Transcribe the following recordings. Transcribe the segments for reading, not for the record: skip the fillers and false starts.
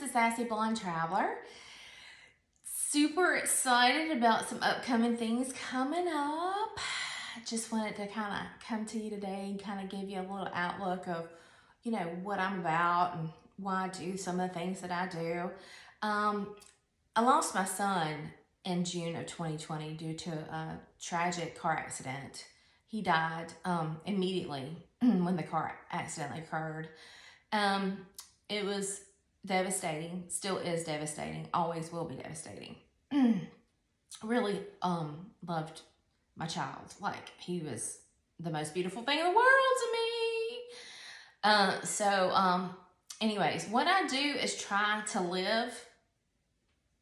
This is Sassy Blonde Traveller. Super excited about some upcoming things coming up. I just wanted to kind of come to you today and kind of give you a little outlook of, what I'm about and why I do some of the things that I do. I lost my son in June of 2020 due to a tragic car accident. He died immediately when the car accident occurred. It was devastating, still is devastating, always will be devastating. Really loved my child. Like, he was the most beautiful thing in the world to me. Anyways, what I do is try to live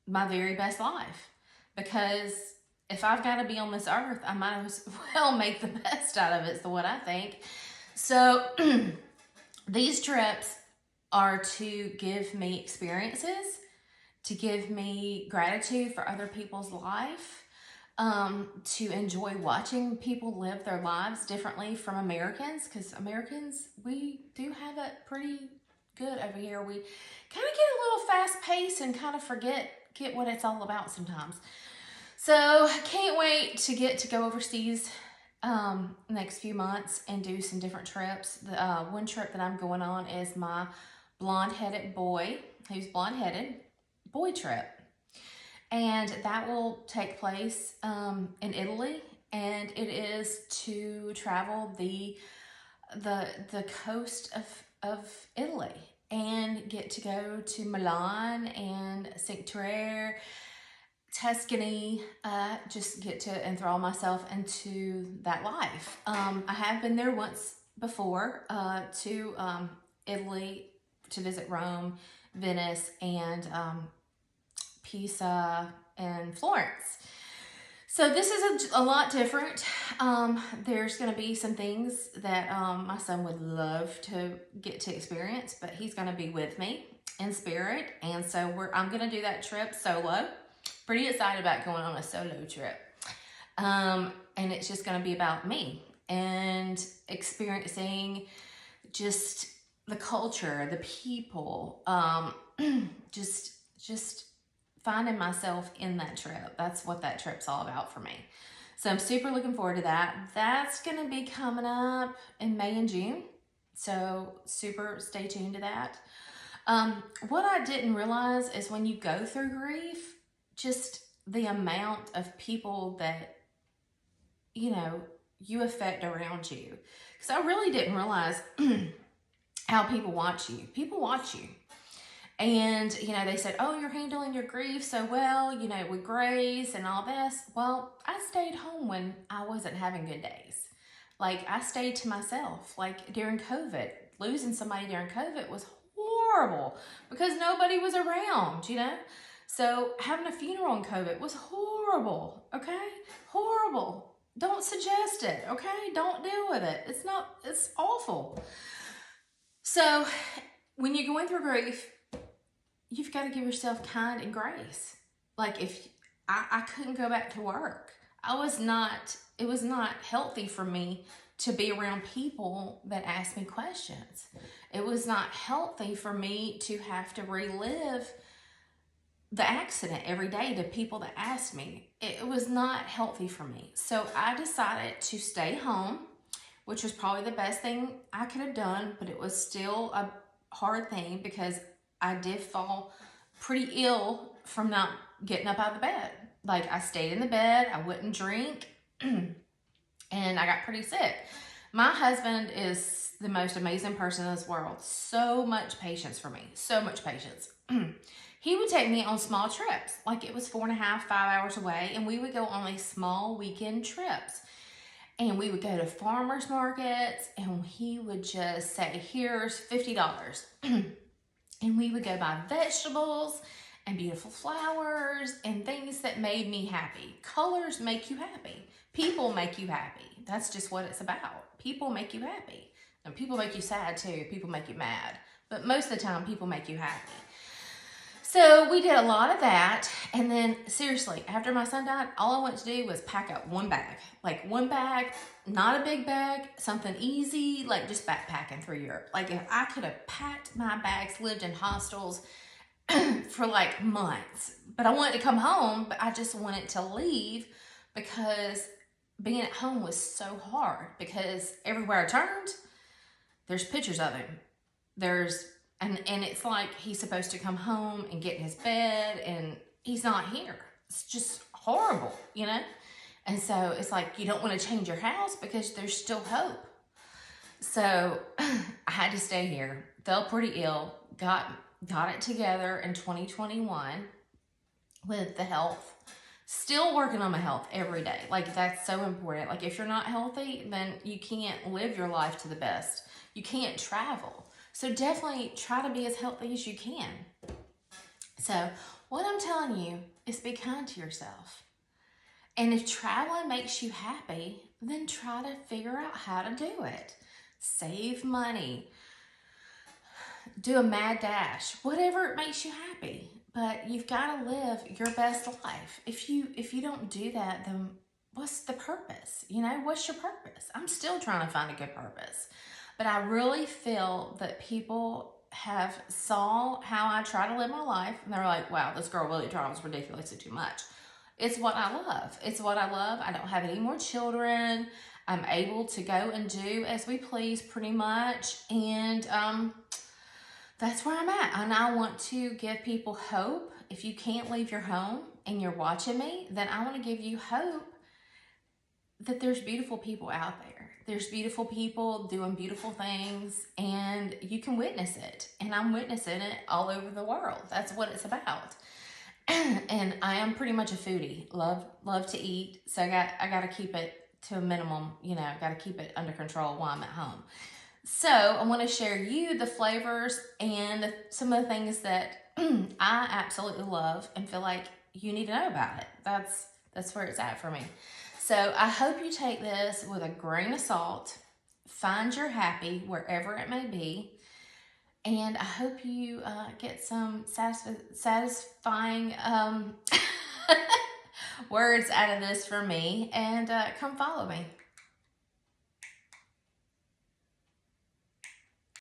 my very best life, because if I've got to be on this earth, I might as well make the best out of it, is what I think. So these trips are to give me experiences, to give me gratitude for other people's life, to enjoy watching people live their lives differently from Americans, because Americans, we do have it pretty good over here. We kind of get a little fast paced and kind of forget what it's all about sometimes. So I can't wait to get to go overseas next few months and do some different trips. The one trip that I'm going on is my blonde-headed boy, who's blonde-headed, boy trip. And that will take place in Italy, and it is to travel the coast of Italy and get to go to Milan and Cinque Tuscany, just get to enthrall myself into that life. I have been there once before to Italy, to visit Rome, Venice, and Pisa and Florence. So this is a lot different. There's going to be some things that my son would love to get to experience, but he's going to be with me in spirit. And so I'm going to do that trip solo. Pretty excited about going on a solo trip. And it's just going to be about me and experiencing just the culture, the people, just finding myself in that trip. That's what that trip's all about for me. So I'm super looking forward to that. That's going to be coming up in May and June. So super stay tuned to that. What I didn't realize is when you go through grief, just the amount of people that, you affect around you. Because I really didn't realize how people watch you. People watch you. And, they said, oh, you're handling your grief so well, with grace and all this. Well, I stayed home when I wasn't having good days. Like, I stayed to myself. Like, during COVID, losing somebody during COVID was horrible because nobody was around, So having a funeral in COVID was horrible, okay? Horrible. Don't suggest it, okay? Don't deal with it. It's awful. So when you're going through grief, you've got to give yourself kind and grace. Like, if I couldn't go back to work, it was not healthy for me to be around people that asked me questions. It was not healthy for me to have to relive the accident every day to people that asked me. It was not healthy for me. So I decided to stay home, which was probably the best thing I could have done, but it was still a hard thing because I did fall pretty ill from not getting up out of the bed. Like, I stayed in the bed, I wouldn't drink, and I got pretty sick. My husband is the most amazing person in this world. So much patience for me, so much patience. He would take me on small trips, like it was 4.5, 5 hours away, and we would go on these small weekend trips. And we would go to farmers markets, and he would just say, here's $50. And we would go buy vegetables and beautiful flowers and things that made me happy. Colors make you happy. People make you happy. That's just what it's about. People make you happy. And people make you sad too. People make you mad. But most of the time, people make you happy. So we did a lot of that. And then seriously, after my son died, all I wanted to do was pack up one bag. Like one bag, not a big bag, something easy, like just backpacking through Europe. Like if I could have packed my bags, lived in hostels, for like months. But I wanted to come home, but I just wanted to leave because being at home was so hard, because everywhere I turned, there's pictures of him. And it's like he's supposed to come home and get in his bed, and he's not here. It's just horrible, you know? And so it's like you don't want to change your house because there's still hope. So I had to stay here. Felt pretty ill. Got it together in 2021 with the health. Still working on my health every day. Like, that's so important. Like, if you're not healthy, then you can't live your life to the best. You can't travel. So definitely try to be as healthy as you can. So what I'm telling you is be kind to yourself. And if traveling makes you happy, then try to figure out how to do it. Save money. Do a mad dash. Whatever makes you happy. But you've got to live your best life. If you don't do that, then what's the purpose? You know, what's your purpose? I'm still trying to find a good purpose. But I really feel that people have saw how I try to live my life, and they're like, wow, this girl really travels ridiculously too much. It's what I love. It's what I love. I don't have any more children. I'm able to go and do as we please pretty much. And that's where I'm at. And I want to give people hope. If you can't leave your home and you're watching me, then I want to give you hope that there's beautiful people out there. There's beautiful people doing beautiful things, and you can witness it. And I'm witnessing it all over the world. That's what it's about. And I am pretty much a foodie. Love to eat. So I got to keep it to a minimum. You know, got to keep it under control while I'm at home. So I want to share you the flavors and some of the things that I absolutely love and feel like you need to know about it. That's where it's at for me. So I hope you take this with a grain of salt. Find your happy wherever it may be. And I hope you get some satisfying words out of this from me. And come follow me.